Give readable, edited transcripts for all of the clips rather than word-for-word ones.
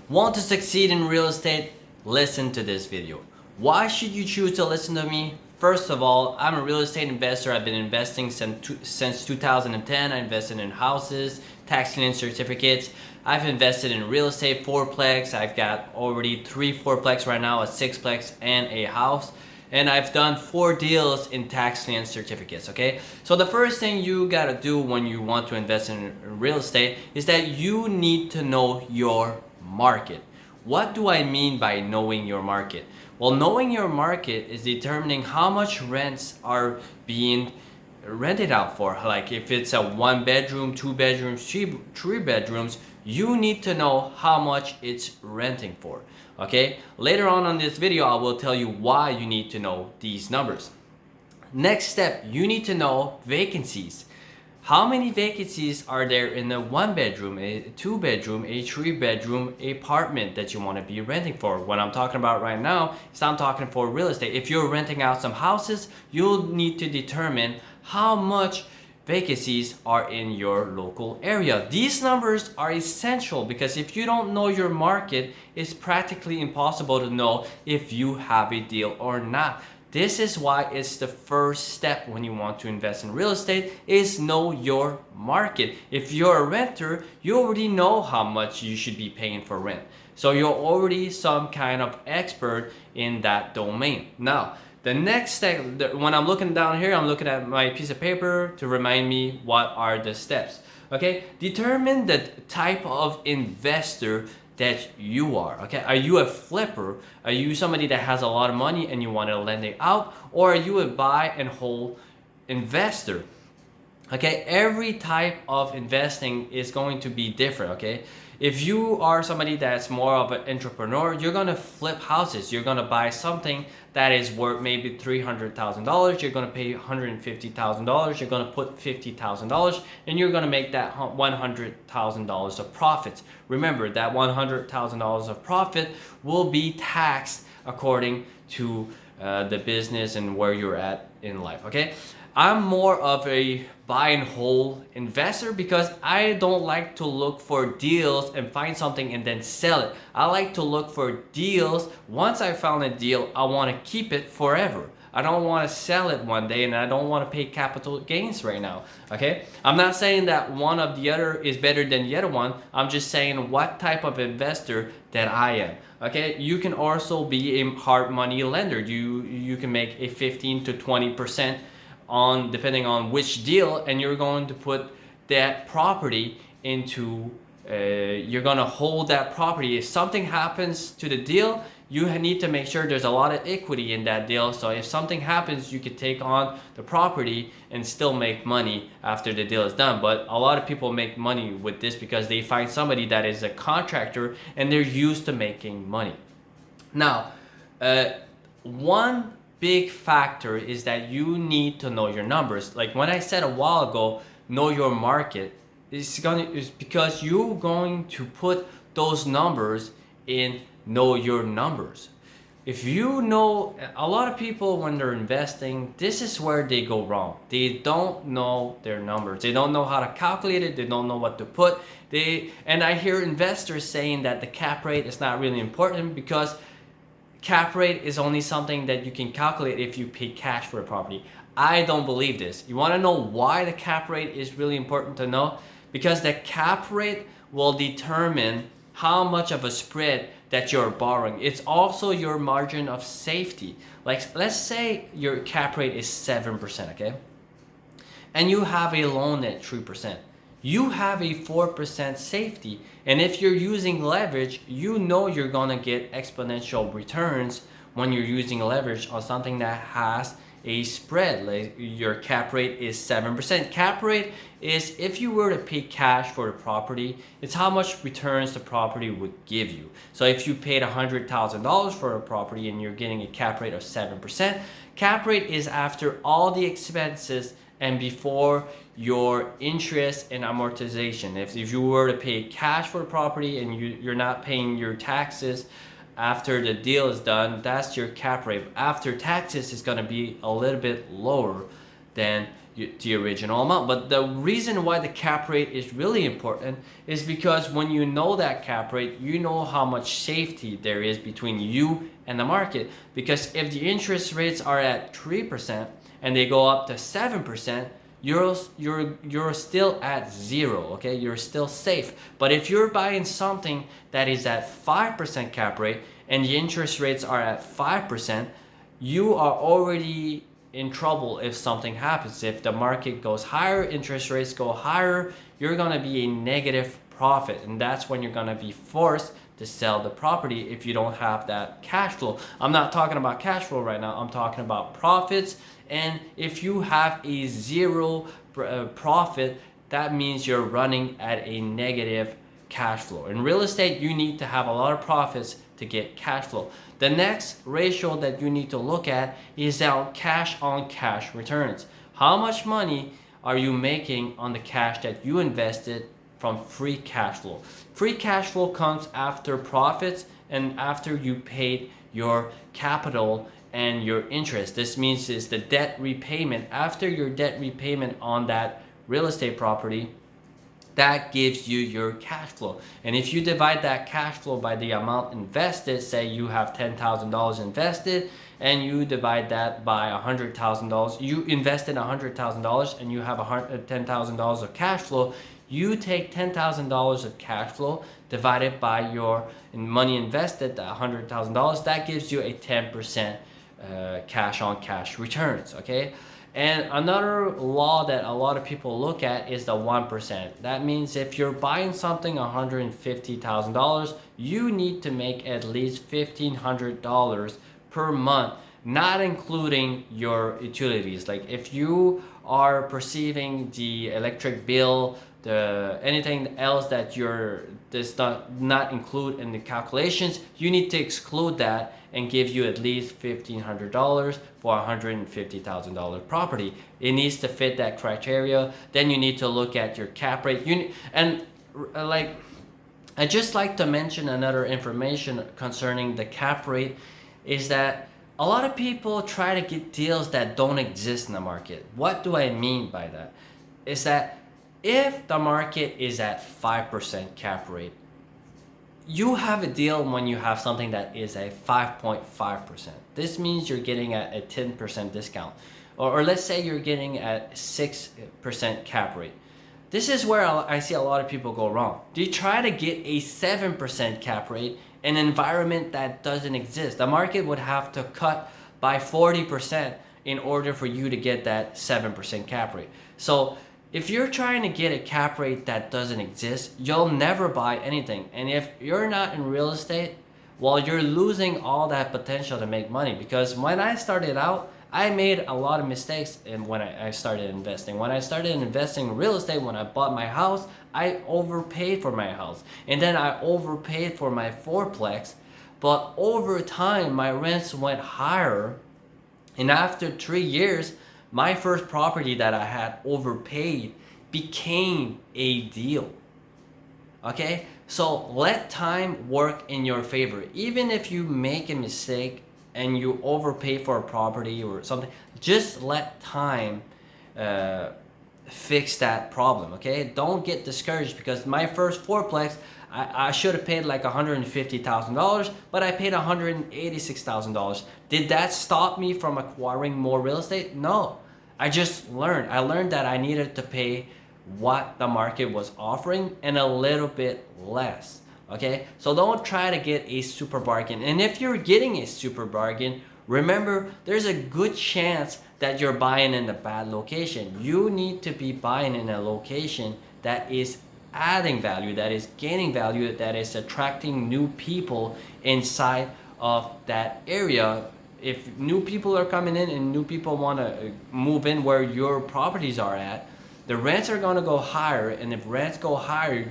Want to succeed in real estate? Listen to this video. Why should you choose to listen to me? First of all, I'm a real estate investor. I've been investing since 2010. I invested in houses, tax lien certificates. I've invested in real estate, fourplex. I've got already 3 fourplex right now, a sixplex, and a house. And I've done 4 deals in tax lien certificates, okay? So the first thing you gotta do when you want to invest in real estate is that you need to know your market. What do I mean by knowing your market? Well, knowing your market is determining how much rents are being rented out for. Like if it's a 1 bedroom, 2 bedrooms, 3 bedrooms, you need to know how much it's renting for. Okay, later on this video I will tell you why you need to know these numbers. Next step, you need to know vacancies. How many vacancies are there in a 1 bedroom, a 2 bedroom, a 3 bedroom apartment that you want to be renting for? What I'm talking about right now is I'm talking for real estate. If you're renting out some houses, you'll need to determine how much vacancies are in your local area. These numbers are essential because if you don't know your market, it's practically impossible to know if you have a deal or not. This is why it's the first step when you want to invest in real estate is know your market. If you're a renter, you already know how much you should be paying for rent. So you're already some kind of expert in that domain. Now, the next step, when I'm looking down here, I'm looking at my piece of paper to remind me what are the steps. Okay, determine the type of investor that you are. Okay, are you a flipper? Are you somebody that has a lot of money and you want to lend it out? Or are you a buy and hold investor? Okay, every type of investing is going to be different. Okay, if you are somebody that's more of an entrepreneur, you're gonna flip houses. You're gonna buy something that is worth maybe $300,000. You're gonna pay $150,000. You're gonna put $50,000, and you're gonna make that $100,000 of profits. Remember that $100,000 of profit will be taxed according to the business and where you're at in life. Okay, I'm more of a buy and hold investor because I don't like to look for deals and find something and then sell it. I like to look for deals. Once I found a deal, I want to keep it forever. I don't want to sell it one day, and I don't want to pay capital gains right now. Okay, I'm not saying that one of the other is better than the other one. I'm just saying what type of investor that I am. Okay, you can also be a hard money lender. You can make a 15 to 20% on depending on which deal, and you're going to put that property into you're going to hold that property. If something happens to the deal, you need to make sure there's a lot of equity in that deal, so if something happens, you could take on the property and still make money after the deal is done. But a lot of people make money with this because they find somebody that is a contractor and they're used to making money. Now, one big factor is that you need to know your numbers. Like when I said a while ago, know your market, is because you're going to put those numbers in know your numbers. If you know, a lot of people when they're investing, this is where they go wrong. They don't know their numbers. They don't know how to calculate it. They don't know what to put. And I hear investors saying that the cap rate is not really important because cap rate is only something that you can calculate if you pay cash for a property. I don't believe this. You want to know why the cap rate is really important to know? Because the cap rate will determine how much of a spread that you're borrowing. It's also your margin of safety. Like let's say your cap rate is 7%, okay? And you have a loan at 3%. You have a 4% safety. And if you're using leverage, you know you're gonna get exponential returns when you're using leverage on something that has a spread. Like your cap rate is 7%. Cap rate is if you were to pay cash for the property, it's how much returns the property would give you. So if you paid $100,000 for a property and you're getting a cap rate of 7%, cap rate is after all the expenses and before your interest and amortization. If you were to pay cash for the property and you're not paying your taxes after the deal is done, that's your cap rate. After taxes, it's going to be a little bit lower than the original amount. But the reason why the cap rate is really important is because when you know that cap rate, you know how much safety there is between you and the market. Because if the interest rates are at 3% and they go up to 7%, you're still at zero, okay? You're still safe. But if you're buying something that is at 5% cap rate and the interest rates are at 5%, you are already in trouble if something happens. If the market goes higher, interest rates go higher, you're gonna be a negative profit, and that's when you're gonna be forced to sell the property if you don't have that cash flow. I'm not talking about cash flow right now, I'm talking about profits. And if you have a zero profit, that means you're running at a negative cash flow. In real estate, you need to have a lot of profits to get cash flow. The next ratio that you need to look at is on cash returns. How much money are you making on the cash that you invested from free cash flow? Free cash flow comes after profits and after you paid your capital and your interest. This means is the debt repayment. After your debt repayment on that real estate property, that gives you your cash flow. And if you divide that cash flow by the amount invested, say you have $10,000 invested and you divide that by $100,000, you invested $100,000 and you have $10,000 of cash flow, you take $10,000 of cash flow divided by your money invested, that $100,000, that gives you a 10% cash on cash returns, okay? And another law that a lot of people look at is the 1%. That means if you're buying something $150,000, you need to make at least $1,500 per month, not including your utilities. Like if you are perceiving the electric bill, anything else that does not include in the calculations, you need to exclude that and give you at least $1,500 for $150,000 property. It needs to fit that criteria. Then you need to look at your cap rate. I just like to mention another information concerning the cap rate is that a lot of people try to get deals that don't exist in the market. What do I mean by that? Is that if the market is at 5% cap rate, you have a deal when you have something that is a 5.5%. This means you're getting a 10% discount. Or let's say you're getting a 6% cap rate. This is where I see a lot of people go wrong. They try to get a 7% cap rate in an environment that doesn't exist. The market would have to cut by 40% in order for you to get that 7% cap rate. So if you're trying to get a cap rate that doesn't exist, you'll never buy anything. And if you're not in real estate, well, you're losing all that potential to make money. Because when I started out, I made a lot of mistakes when I started investing. When I started investing in real estate, when I bought my house, I overpaid for my house. And then I overpaid for my fourplex. But over time, my rents went higher. And after 3 years, my first property that I had overpaid became a deal. Okay? So let time work in your favor. Even if you make a mistake and you overpay for a property or something, just let time fix that problem, okay? Don't get discouraged because my first fourplex, I should have paid like $150,000, but I paid $186,000. Did that stop me from acquiring more real estate? No. I just learned. I learned that I needed to pay what the market was offering and a little bit less. Okay? So don't try to get a super bargain. And if you're getting a super bargain, remember there's a good chance that you're buying in a bad location. You need to be buying in a location that is adding value, that is gaining value, that is attracting new people inside of that area. If new people are coming in and new people want to move in where your properties are at, the rents are going to go higher, and if rents go higher,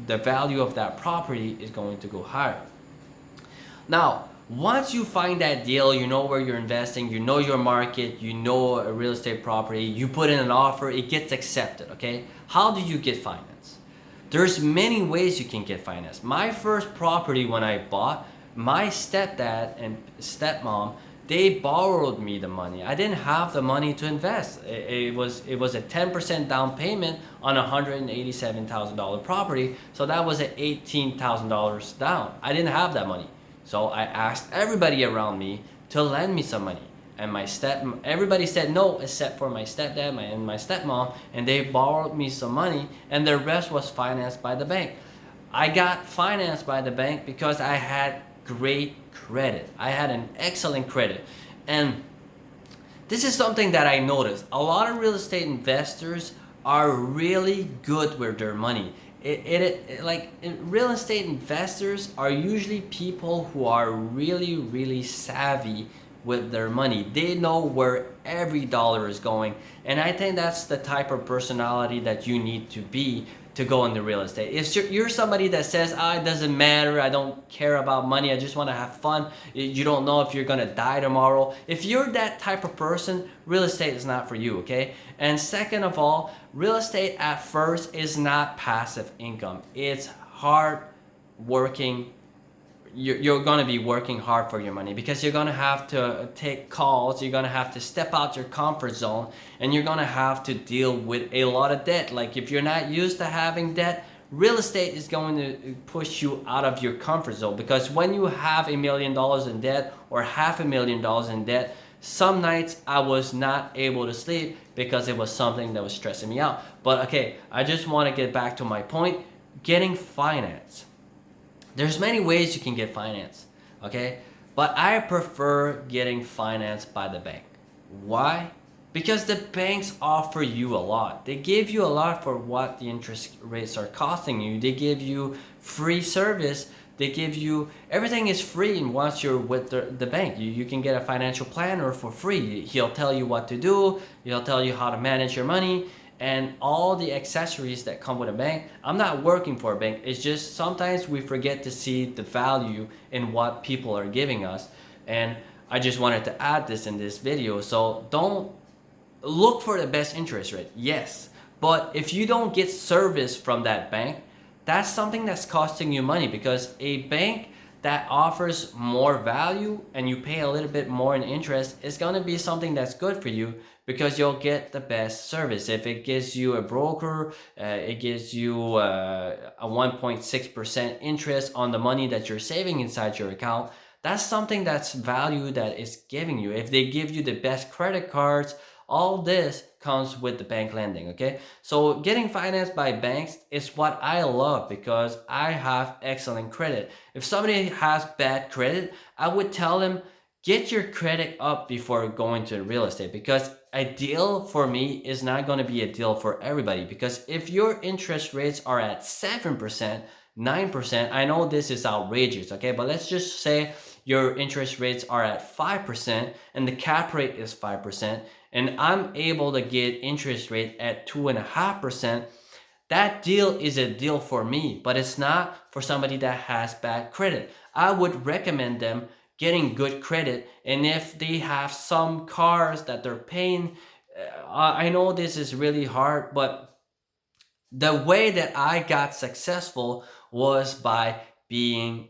the value of that property is going to go higher. Now, once you find that deal, you know where you're investing, you know your market, you know a real estate property, you put in an offer, it gets accepted, okay? How do you get finance? There's many ways you can get finance. My first property when I bought, my stepdad and stepmom They borrowed me the money. I didn't have the money to invest. It was a 10% down payment on a $187,000 property. So that was at $18,000 down. I didn't have that money. So I asked everybody around me to lend me some money. And everybody said no except for my stepdad and my stepmom, and they borrowed me some money, and the rest was financed by the bank. I got financed by the bank because I had great credit. I had an excellent credit. And this is something that I noticed. A lot of real estate investors are really good with their money. Real estate investors are usually people who are really, really savvy with their money. They know where every dollar is going. And I think that's the type of personality that you need to be to go into real estate. If you're somebody that says, it doesn't matter, I don't care about money, I just want to have fun, you don't know if you're going to die tomorrow. If you're that type of person, real estate is not for you, okay? And second of all, real estate at first is not passive income. It's hard working. You're going to be working hard for your money because you're going to have to take calls, you're going to have to step out your comfort zone, and you're going to have to deal with a lot of debt. Like if you're not used to having debt, real estate is going to push you out of your comfort zone, because when you have $1 million in debt or $500,000 in debt, some nights I was not able to sleep because it was something that was stressing me out. But okay, I just want to get back to my point. Getting finance. There's many ways you can get finance, okay? But I prefer getting financed by the bank. Why? Because the banks offer you a lot. They give you a lot for what the interest rates are costing you. They give you free service. They give you, everything is free once you're with the bank. You can get a financial planner for free. He'll tell you what to do. He'll tell you how to manage your money and all the accessories that come with a bank. I'm not working for a bank. It's just sometimes we forget to see the value in what people are giving us. And I just wanted to add this in this video. So don't look for the best interest rate. Yes. But if you don't get service from that bank, that's something that's costing you money, because a bank that offers more value and you pay a little bit more in interest is going to be something that's good for you, because you'll get the best service. If it gives you a broker, it gives you a 1.6% interest on the money that you're saving inside your account, that's something that's value that is giving you. If they give you the best credit cards, all this comes with the bank lending, okay? So getting financed by banks is what I love, because I have excellent credit. If somebody has bad credit, I would tell them, get your credit up before going to real estate, because a deal for me is not going to be a deal for everybody. Because if your interest rates are at 7%, 9%, I know this is outrageous, okay? But let's just say your interest rates are at 5% and the cap rate is 5%, and I'm able to get interest rate at 2.5%, that deal is a deal for me, but it's not for somebody that has bad credit. I would recommend them getting good credit, and if they have some cars that they're paying, I know this is really hard, but the way that I got successful was by being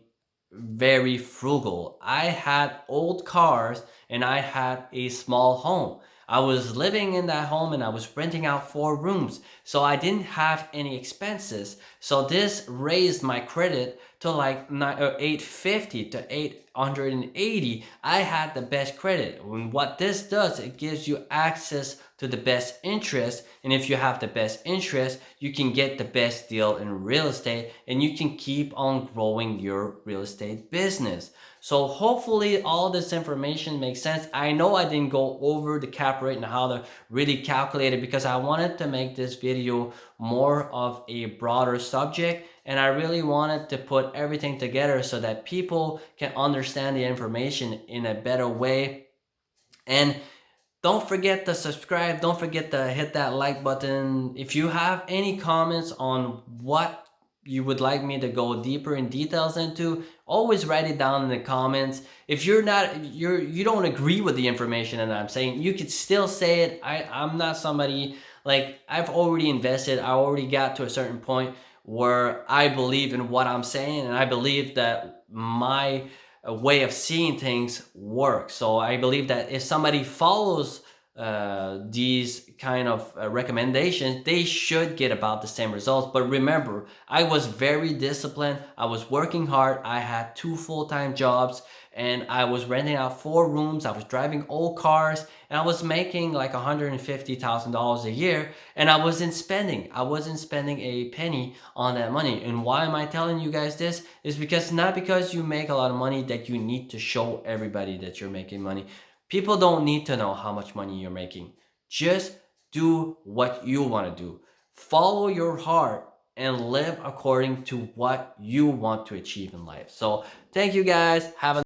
very frugal. I had old cars and I had a small home. I was living in that home and I was renting out 4 rooms. So I didn't have any expenses. So this raised my credit to like 850 to 880. I had the best credit. And what this does, it gives you access to the best interest. And if you have the best interest, you can get the best deal in real estate and you can keep on growing your real estate business. So hopefully all this information makes sense. I know I didn't go over the cap rate and how to really calculate it, because I wanted to make this video more of a broader subject, and I really wanted to put everything together so that people can understand the information in a better way. And don't forget to subscribe. Don't forget to hit that like button. If you have any comments on what you would like me to go deeper in details into, always write it down in the comments. If you don't agree with the information that I'm saying, you could still say it. I'm not somebody, like, I've already invested. I already got to a certain point where I believe in what I'm saying, and I believe that my way of seeing things work. So I believe that if somebody follows these kind of recommendations, they should get about the same results. But remember, I was very disciplined. I was working hard. I had two full-time jobs, and I was renting out 4 rooms. I was driving old cars, and I was making like $150,000 a year, and I wasn't spending. I wasn't spending a penny on that money. And why am I telling you guys this? Is because not because you make a lot of money that you need to show everybody that you're making money. People don't need to know how much money you're making. Just do what you want to do. Follow your heart and live according to what you want to achieve in life. So thank you guys. Have a